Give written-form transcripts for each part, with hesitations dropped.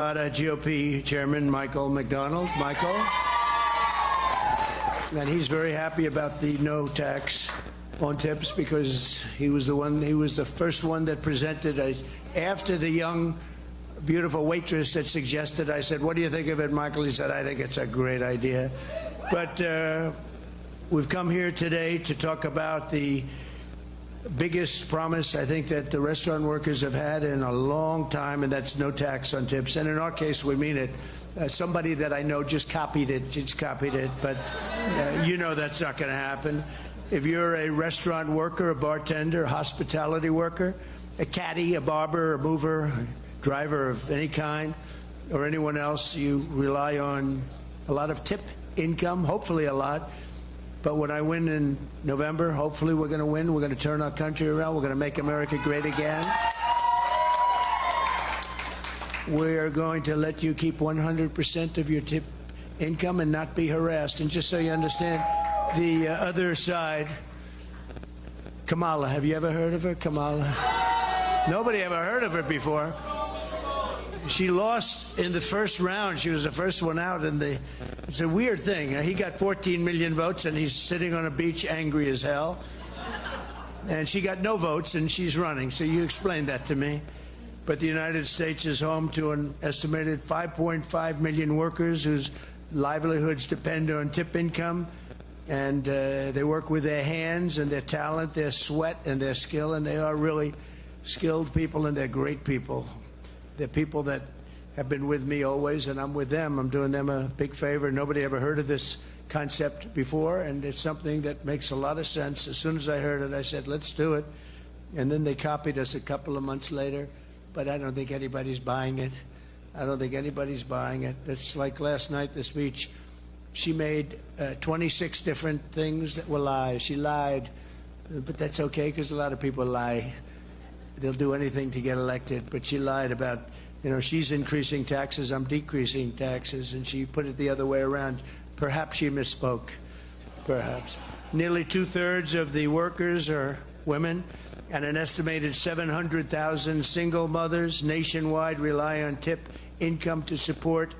GOP Chairman Michael McDonald. Michael. And he's very happy about the no tax on tips because he was the first one that presented after the young, beautiful waitress that suggested. I said, what do you think of it, Michael? He said, I think it's a great idea. But we've come here today to talk about the biggest promise I think that the restaurant workers have had in a long time, and that's no tax on tips. And in our case, we mean it. Somebody that I know just copied it, but you know that's not going to happen. If you're a restaurant worker, a bartender, a hospitality worker, a caddy, a barber, a mover, a driver of any kind, or anyone else, you rely on a lot of tip income, hopefully a lot. But when I win in November, hopefully we're going to win. We're going to turn our country around. We're going to make America great again. We're going to let you keep 100% of your tip income and not be harassed. And just so you understand, the other side, Kamala, have you ever heard of her? Kamala? Nobody ever heard of her before. She lost in the first round. She was the first one out. It's a weird thing. He got 14 million votes, and he's sitting on a beach angry as hell. And she got no votes, and she's running. So you explained that to me. But the United States is home to an estimated 5.5 million workers whose livelihoods depend on tip income. And they work with their hands and their talent, their sweat and their skill. And they are really skilled people, and they're great people. They're people that have been with me always, and I'm with them. I'm doing them a big favor. Nobody ever heard of this concept before, and it's something that makes a lot of sense. As soon as I heard it, I said, let's do it. And then they copied us a couple of months later, but I don't think anybody's buying it. I don't think anybody's buying it. It's like last night, the speech. She made 26 different things that were lies. She lied, but that's okay because a lot of people lie. They'll do anything to get elected, but she lied about, she's increasing taxes, I'm decreasing taxes, and she put it the other way around. Perhaps she misspoke, perhaps. Nearly 2/3 of the workers are women, and an estimated 700,000 single mothers nationwide rely on tip income to support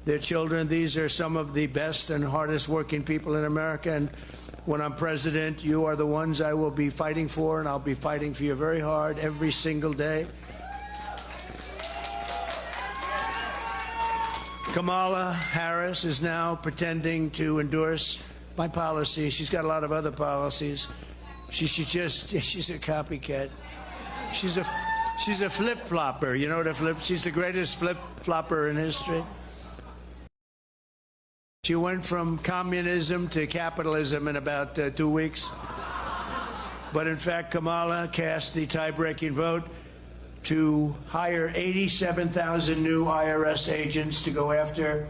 their children. These are some of the best and hardest working people in America, and when I'm president, you are the ones I will be fighting for, and I'll be fighting for you very hard every single day. Kamala Harris is now pretending to endorse my policy. She's got a lot of other policies. She's a copycat. She's a flip-flopper. You know what a flip? She's the greatest flip-flopper in history. She went from communism to capitalism in about 2 weeks. But in fact, Kamala cast the tie-breaking vote to hire 87,000 new IRS agents to go after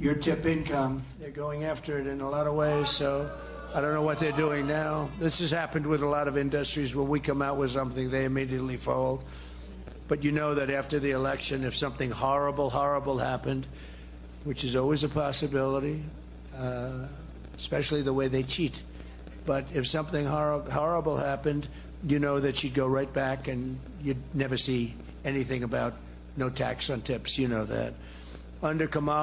your tip income. They're going after it in a lot of ways, so I don't know what they're doing now. This has happened with a lot of industries. When we come out with something, they immediately fold. But you know that after the election, if something horrible, horrible happened, which is always a possibility, especially the way they cheat. But if something horrible happened, you know that you'd go right back and you'd never see anything about no tax on tips. You know that. Under Kamala,